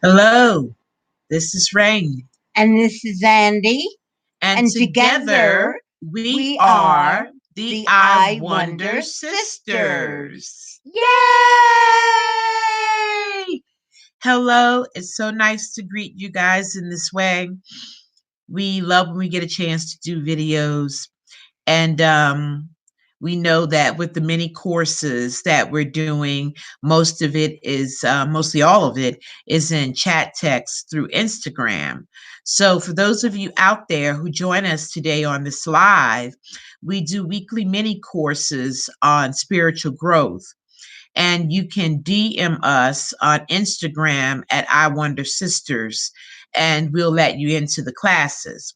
Hello, this is Rain, And this is Andy. and And together together we we are are the the I I Wonder Wonder Sisters. Sisters. Yay! Yay! Hello, it's so nice to greet you guys in this way. We love when we get a chance to do videos, and we know that with the many courses that we're doing, mostly all of it is in chat text through Instagram. So for those of you out there who join us today on this live, we do weekly mini courses on spiritual growth. And you can DM us on Instagram at I Wonder Sisters, and we'll let you into the classes.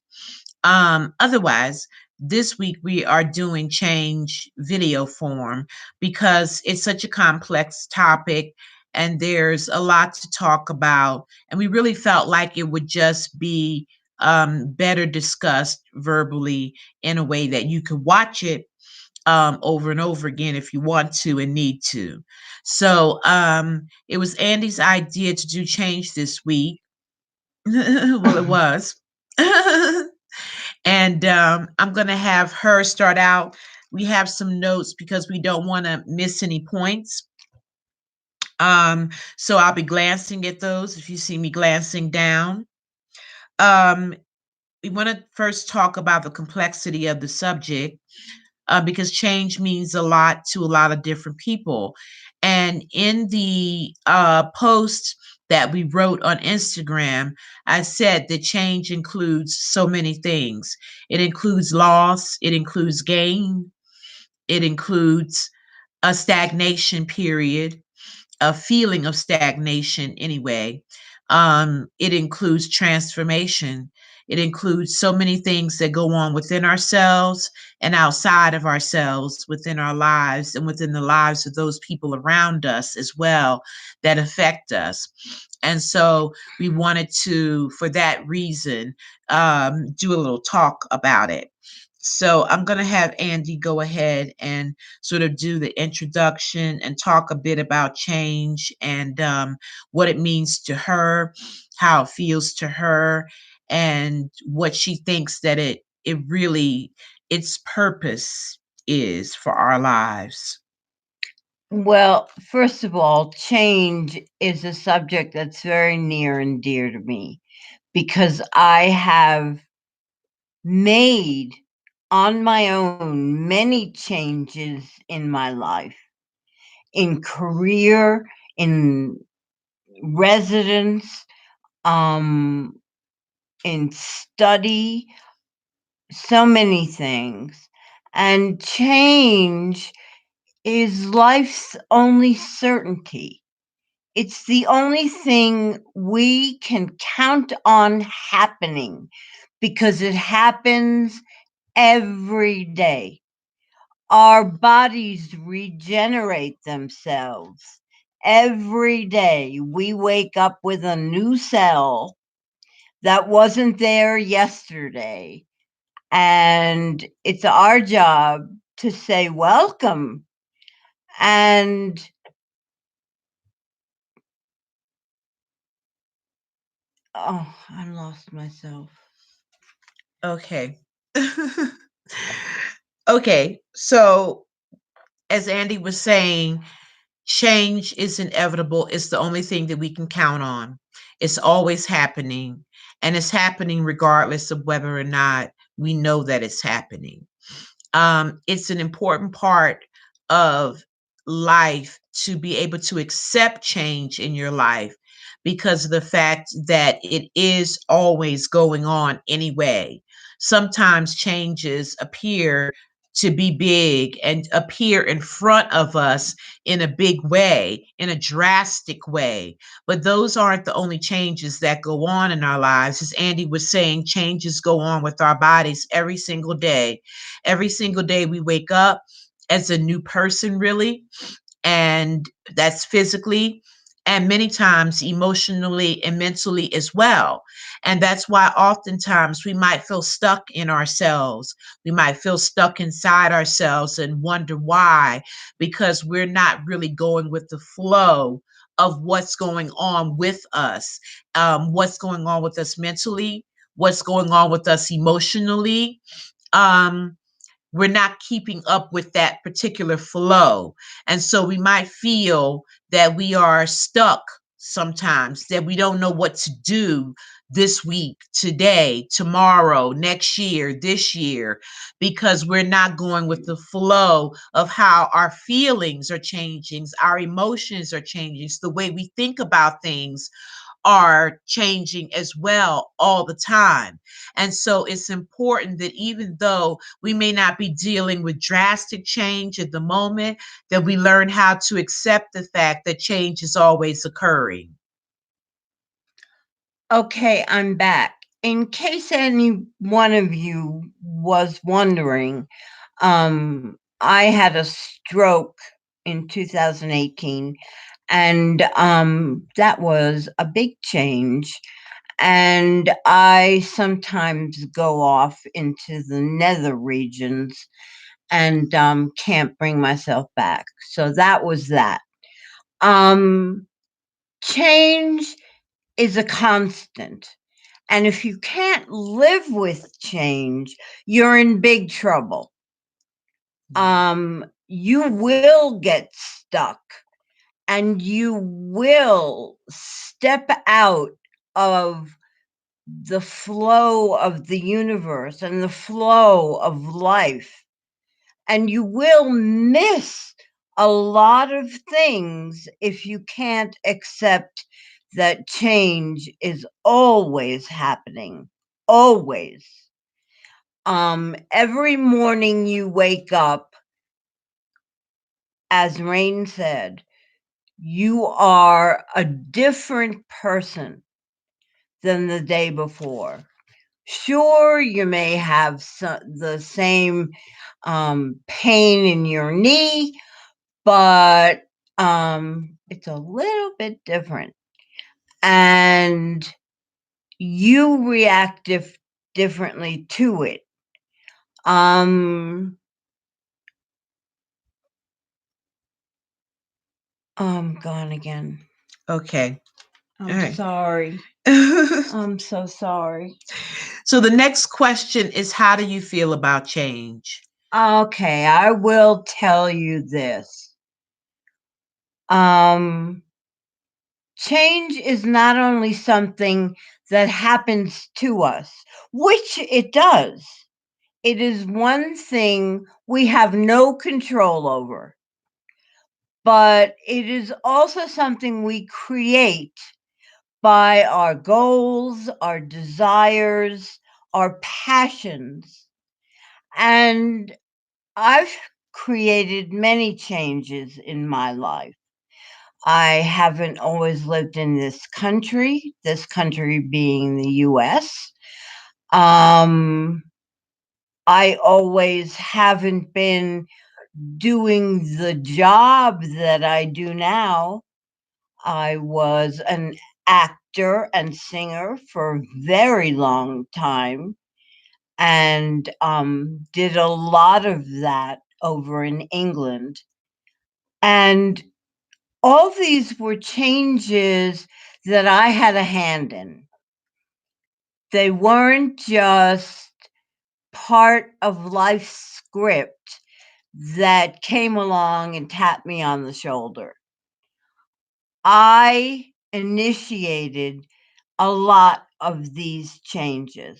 Otherwise, this week we are doing change video form because it's such a complex topic and there's a lot to talk about. And we really felt like it would just be better discussed verbally in a way that you could watch it over and over again if you want to and need to. So it was Andy's idea to do change this week. Well, it was. And I'm going to have her start out. We have some notes because we don't want to miss any points. So I'll be glancing at those if you see me glancing down. Um, we want to first talk about the complexity of the subject because change means a lot to a lot of different people. And in the post that we wrote on Instagram, I said that change includes so many things. It includes loss, it includes gain, it includes a stagnation period, a feeling of stagnation anyway. It includes transformation. It includes so many things that go on within ourselves and outside of ourselves, within our lives and within the lives of those people around us as well that affect us. And so we wanted to, for that reason, do a little talk about it. So I'm going to have Andy go ahead and sort of do the introduction and talk a bit about change and what it means to her, how it feels to her, and what she thinks that it really its purpose is for our lives. Well, first of all, change is a subject that's very near and dear to me because I have made on my own many changes in my life, in career, in residence, um, in study, so many things. And change is life's only certainty. It's the only thing we can count on happening because it happens every day. Our bodies regenerate themselves. Every day we wake up with a new cell that wasn't there yesterday. And it's our job to say welcome. And oh, I lost myself. Okay. Okay. So as Andy was saying, change is inevitable. It's the only thing that we can count on. It's always happening, and it's happening regardless of whether or not we know that it's happening. It's an important part of life to be able to accept change in your life because of the fact that it is always going on anyway. Sometimes changes appear to be big and appear in front of us in a big way, in a drastic way. But those aren't the only changes that go on in our lives. As Andy was saying, changes go on with our bodies every single day. Every single day we wake up as a new person, really, and that's physically. and many times emotionally and mentally as well. And that's why oftentimes we might feel stuck in ourselves. We might feel stuck inside ourselves and wonder why, because we're not really going with the flow of what's going on with us, what's going on with us mentally, what's going on with us emotionally. Um, we're not keeping up with that particular flow. And so we might feel that we are stuck sometimes, that we don't know what to do this week, today, tomorrow, next year, this year, because we're not going with the flow of how our feelings are changing, our emotions are changing, the way we think about things are changing as well all the time. And so it's important that even though we may not be dealing with drastic change at the moment, that we learn how to accept the fact that change is always occurring. Okay, I'm back. In case any one of you was wondering, I had a stroke in 2018, and that was a big change. And I sometimes go off into the nether regions and can't bring myself back. So that was that. Um, Change is a constant. And if you can't live with change, you're in big trouble. You will get stuck and you will step out of the flow of the universe and the flow of life. And you will miss a lot of things if you can't accept that change is always happening, always. Every morning you wake up, as Rain said, you are a different person than the day before. Sure, you may have the same pain in your knee, but it's a little bit different. And you react differently to it. I'm gone again. Okay. I'm right. sorry. I'm so sorry. So the next question is, how do you feel about change? Okay, I will tell you this. Change is not only something that happens to us, which it does. It is one thing we have no control over, but it is also something we create by our goals, our desires, our passions. And I've created many changes in my life. I haven't always lived in this country being the US. I always haven't been doing the job that I do now. I was an actor and singer for a very long time and did a lot of that over in England. And all these were changes that I had a hand in. They weren't just part of life's script that came along and tapped me on the shoulder. I initiated a lot of these changes.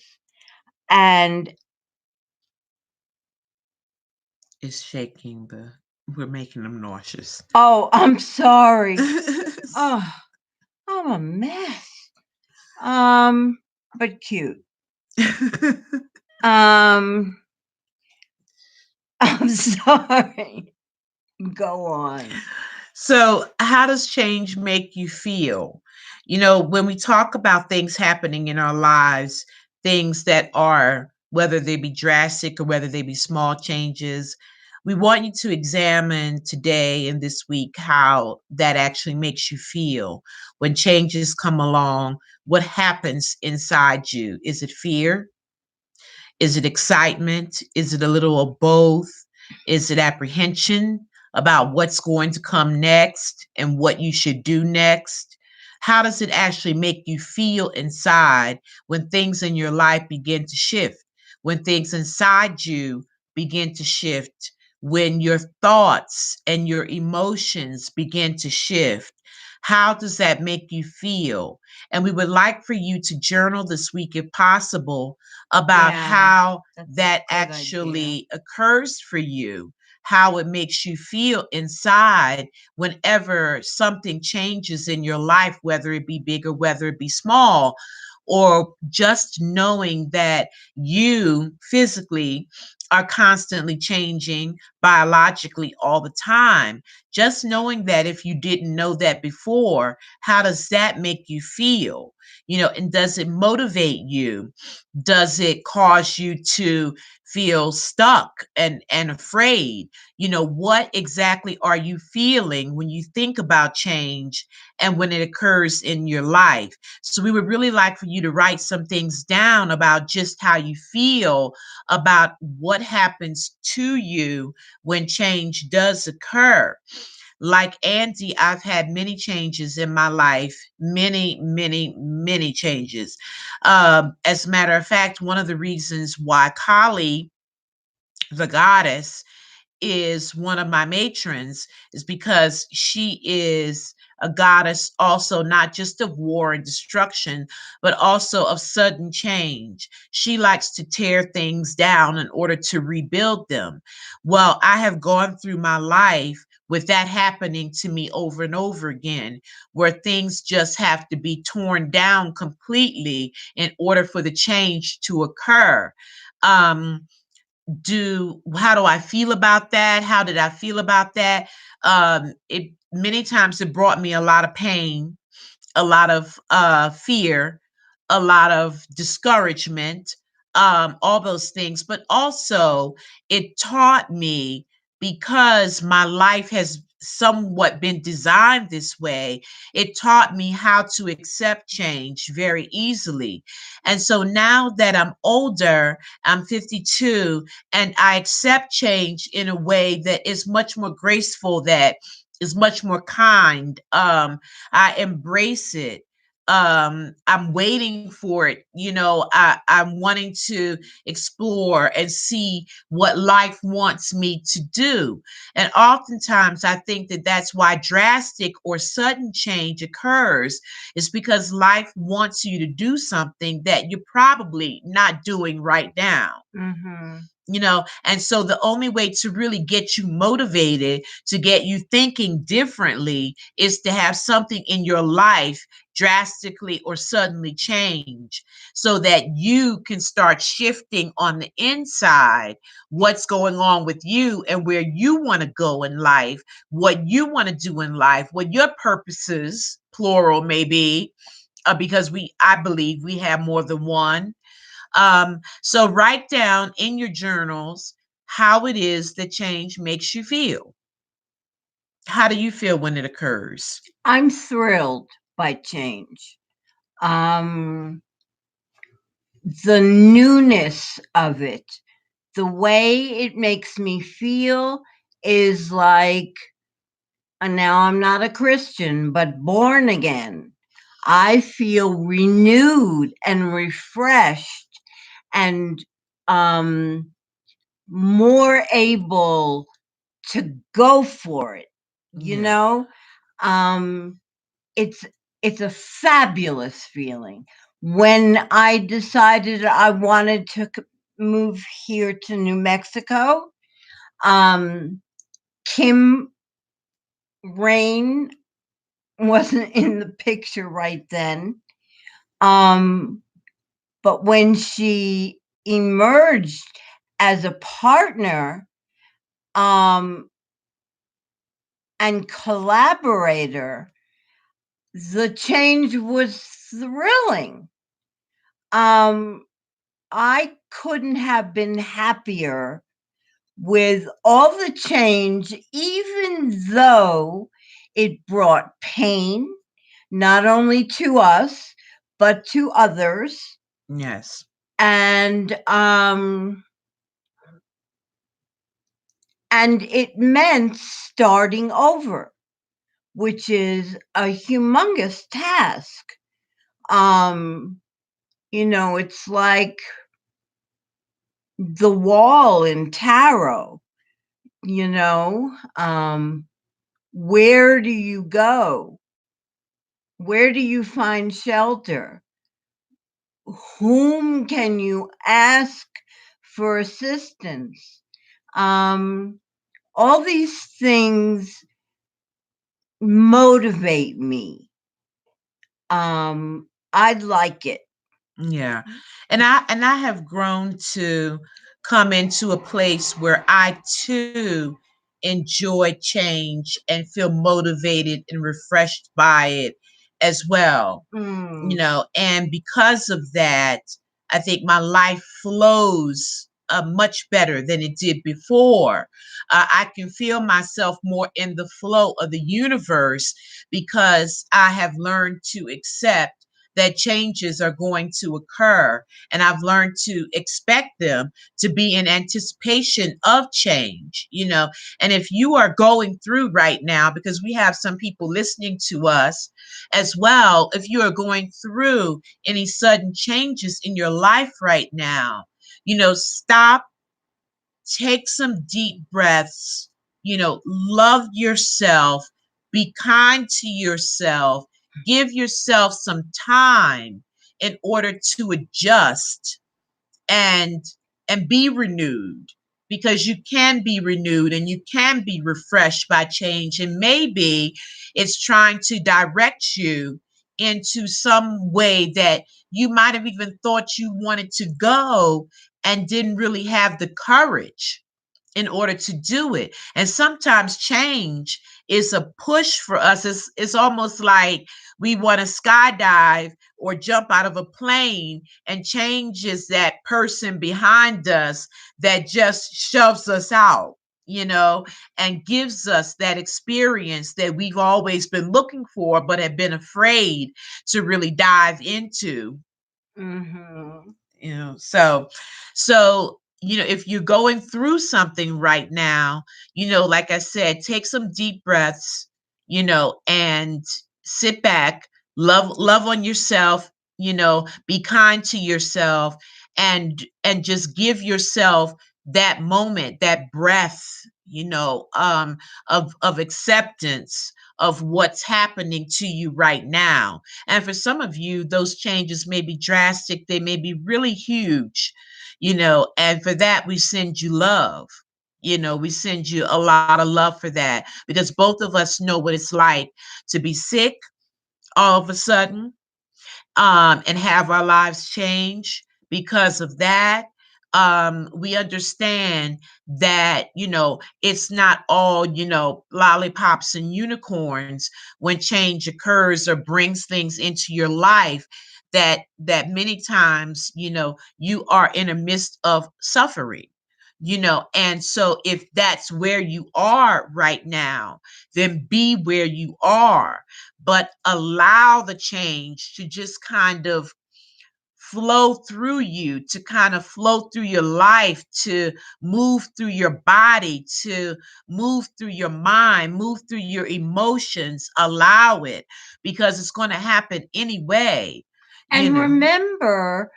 And It's shaking we're making them nauseous. oh, I'm sorry. Oh, I'm a mess. But cute. I'm sorry. Go on. So, how does change make you feel? You know, when we talk about things happening in our lives, things that are, whether they be drastic or whether they be small changes, We want you to examine today and this week how that actually makes you feel when changes come along. What happens inside you? Is it fear? Is it excitement? Is it a little of both? Is it apprehension about what's going to come next and what you should do next? How does it actually make you feel inside when things in your life begin to shift? When things inside you begin to shift? When your thoughts and your emotions begin to shift? How does that make you feel? And we would like for you to journal this week, if possible, about Yeah, how that's a that good idea. actually occurs for you, how it makes you feel inside whenever something changes in your life, whether it be big or whether it be small, or just knowing that you physically are constantly changing biologically all the time. Just knowing that, if you didn't know that before, how does that make you feel? And does it motivate you? Does it cause you to feel stuck and afraid? What exactly are you feeling when you think about change and when it occurs in your life? So we would really like for you to write some things down about just how you feel about what happens to you when change does occur. Like Andy, I've had many changes in my life, many, many, many changes. As a matter of fact, one of the reasons why Kali, the goddess, is one of my matrons is because she is a goddess also not just of war and destruction, but also of sudden change. She likes to tear things down in order to rebuild them. Well, I have gone through my life with that happening to me over and over again, where things just have to be torn down completely in order for the change to occur. Um, do How do I feel about that? How did I feel about that? It Many times it brought me a lot of pain, a lot of fear, a lot of discouragement, all those things. But also, it taught me, because my life has somewhat been designed this way, it taught me how to accept change very easily. And so now that I'm older, I'm 52, and I accept change in a way that is much more graceful, that is much more kind. I embrace it. I'm waiting for it. I'm wanting to explore and see what life wants me to do. And oftentimes I think that that's why drastic or sudden change occurs, is because life wants you to do something that you're probably not doing right now. Mm-hmm. And so the only way to really get you motivated, to get you thinking differently, is to have something in your life drastically or suddenly change, so that you can start shifting on the inside what's going on with you and where you want to go in life, what you want to do in life, what your purposes, plural, may be, because I believe we have more than one. So write down in your journals how it is that change makes you feel. How do you feel when it occurs? I'm thrilled by change. Um, the newness of it, the way it makes me feel is like, and now I'm not a Christian, but born again. I feel renewed and refreshed and um, more able to go for it. You Yeah. know, um, it's it's a fabulous feeling. When I decided I wanted to move here to New Mexico, um, Kim Rain wasn't in the picture right then. Um, but when she emerged as a partner um, and collaborator, the change was thrilling. Um, I couldn't have been happier with all the change, even though it brought pain, not only to us, but to others. Yes. And and it meant starting over, which is a humongous task. Um, it's like the wall in tarot, you know. Where do you go? Where do you find shelter? Whom can you ask for assistance? Um, all these things motivate me. I like it. Yeah. And I have grown to come into a place where I too enjoy change and feel motivated and refreshed by it as well. Mm. And because of that, I think my life flows much better than it did before. I can feel myself more in the flow of the universe because I have learned to accept that changes are going to occur, and I've learned to expect them, to be in anticipation of change. And if you are going through right now, because we have some people listening to us as well, if you are going through any sudden changes in your life right now, stop, take some deep breaths, love yourself, be kind to yourself, give yourself some time in order to adjust and be renewed, because you can be renewed and you can be refreshed by change, and maybe it's trying to direct you into some way that you might have even thought you wanted to go and didn't really have the courage in order to do it. And sometimes change is a push for us. It's almost like we want to skydive or jump out of a plane, and change is that person behind us that just shoves us out, and gives us that experience that we've always been looking for but have been afraid to really dive into. Mm-hmm. So if you're going through something right now, like I said, take some deep breaths, and sit back, love on yourself, be kind to yourself, and just give yourself that moment, that breath, of acceptance of what's happening to you right now. And for some of you, those changes may be drastic, they may be really huge, and for that, we send you love. We send you a lot of love for that, because both of us know what it's like to be sick all of a sudden, and have our lives change because of that. We understand that, it's not all, lollipops and unicorns when change occurs or brings things into your life, that many times, you are in a midst of suffering. And so if that's where you are right now, then be where you are, but allow the change to just kind of flow through you, to kind of flow through your life, to move through your body, to move through your mind, move through your emotions. Allow it, because it's going to happen anyway. And remember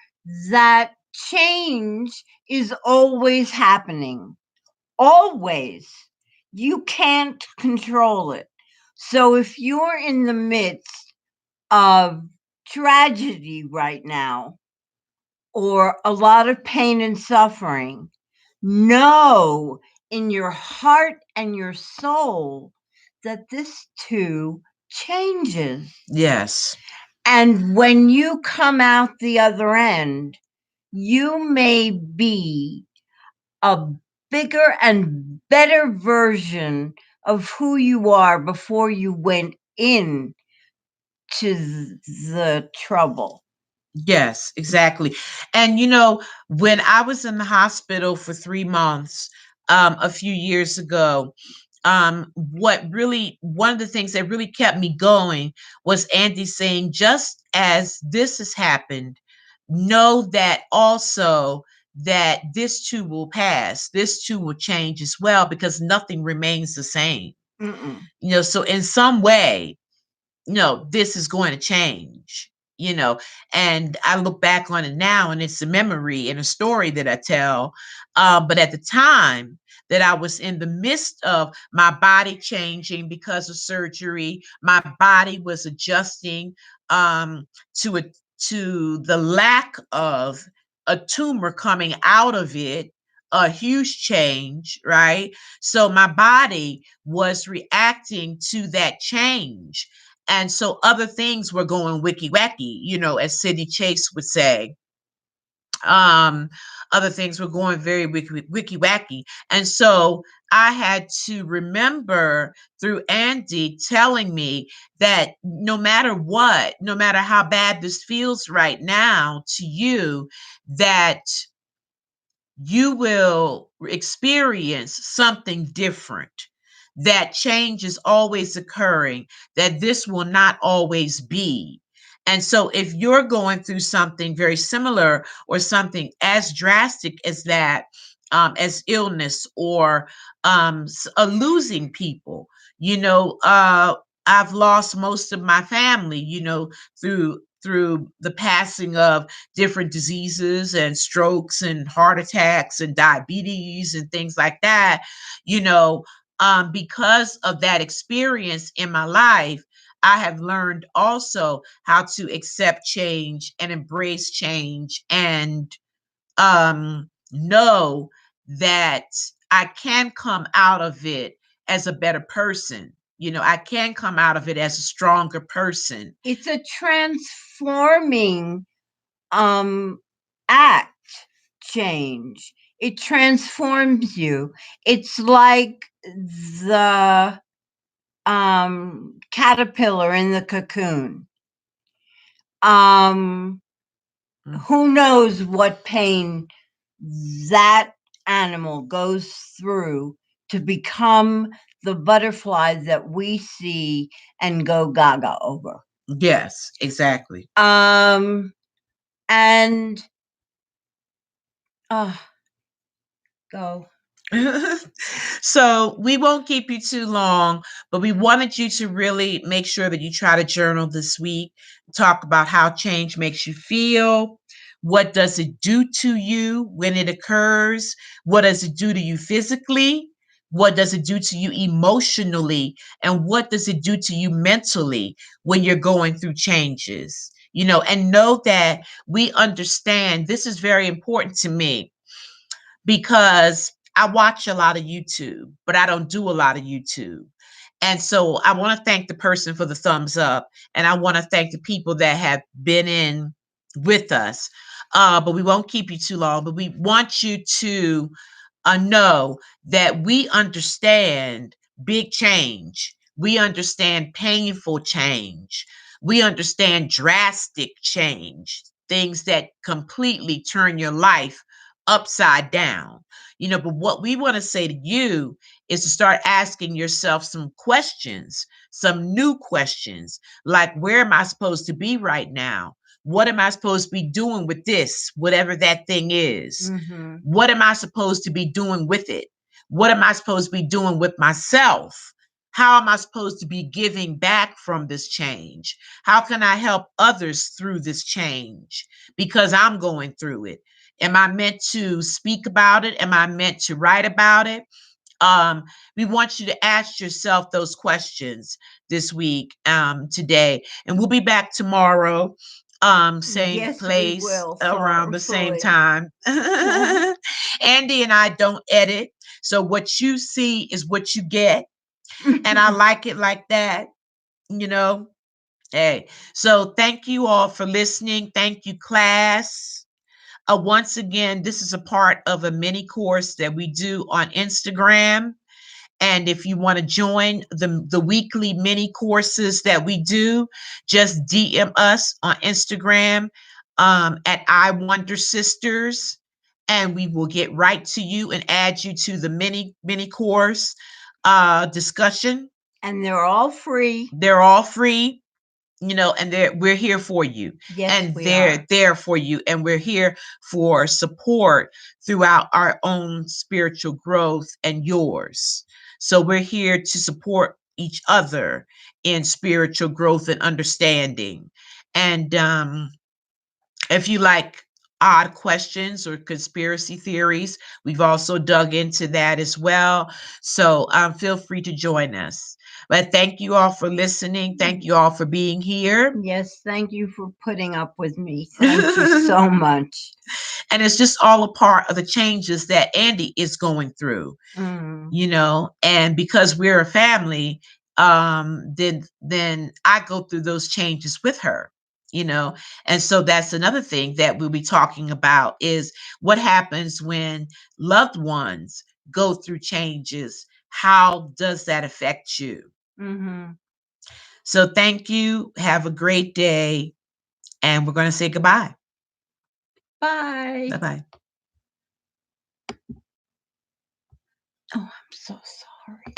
that change is always happening. Always. You can't control it. So if you're in the midst of tragedy right now, or a lot of pain and suffering, know in your heart and your soul that this too changes. Yes. And when you come out the other end, you may be a bigger and better version of who you are before you went in to the trouble. Yes, exactly. And when I was in the hospital for 3 months, a few years ago. One of the things that really kept me going was Andy saying, just as this has happened, know that also that this too will pass, this too will change as well, because nothing remains the same. Mm-mm. So in some way, this is going to change, and I look back on it now and it's a memory and a story that I tell. But at the time that I was in the midst of my body changing because of surgery, my body was adjusting to the lack of a tumor coming out of it, a huge change, right? So my body was reacting to that change, and so other things were going wiki wacky, as Sidney Chase would say. Um, Other things were going very wiki wacky. And so I had to remember through Andy telling me that no matter what, no matter how bad this feels right now to you, that you will experience something different. That change is always occurring, that this will not always be. And so, if you're going through something very similar or something as drastic as that, as illness or losing people, I've lost most of my family, through the passing of different diseases and strokes and heart attacks and diabetes and things like that, because of that experience in my life, I have learned also how to accept change and embrace change and know that I can come out of it as a better person. I can come out of it as a stronger person. It's a transforming act, change. It transforms you. It's like the caterpillar in the cocoon. Who knows what pain that animal goes through to become the butterfly that we see and go gaga over. Yes, exactly. And go. So we won't keep you too long, but we wanted you to really make sure that you try to journal this week, talk about how change makes you feel. What does it do to you when it occurs? What does it do to you physically? What does it do to you emotionally? And what does it do to you mentally when you're going through changes? And know that we understand. This is very important to me because I watch a lot of YouTube, but I don't do a lot of YouTube. And so I want to thank the person for the thumbs up, and I want to thank the people that have been in with us. But we won't keep you too long, but we want you to know that we understand big change. We understand painful change. We understand drastic change, things that completely turn your life upside down. But what we want to say to you is to start asking yourself some questions, some new questions, like, where am I supposed to be right now? What am I supposed to be doing with this, whatever that thing is? Mm-hmm. What am I supposed to be doing with it? What am I supposed to be doing with myself? How am I supposed to be giving back from this change? How can I help others through this change? Because I'm going through it. Am I meant to speak about it? Am I meant to write about it? We want you to ask yourself those questions this week, today. And we'll be back tomorrow, same Yes, place, we will, around the same fully. time. Andy and I don't edit. So what you see is what you get. And I like it like that, you know. Hey, so thank you all for listening. Thank you, class. Once again, this is a part of a mini course that we do on Instagram. And if you want to join the weekly mini courses that we do, just DM us on Instagram, at I Wonder Sisters. and we will get right to you and add you to the mini course discussion. And they're all free. They're all free, and we're here for you. Yes, And we they're are. there for you, and we're here for support throughout our own spiritual growth and yours. So we're here to support each other in spiritual growth and understanding. And if you like odd questions or conspiracy theories, we've also dug into that as well. So feel free to join us. But thank you all for listening. Thank you all for being here. Yes, thank you for putting up with me. Thank you so much. And it's just all a part of the changes that Andy is going through, and because we're a family, then I go through those changes with her. And so that's another thing that we'll be talking about is what happens when loved ones go through changes. How does that affect you? So thank you. Have a great day. And we're going to say goodbye. Bye. Bye-bye. Oh, I'm so sorry.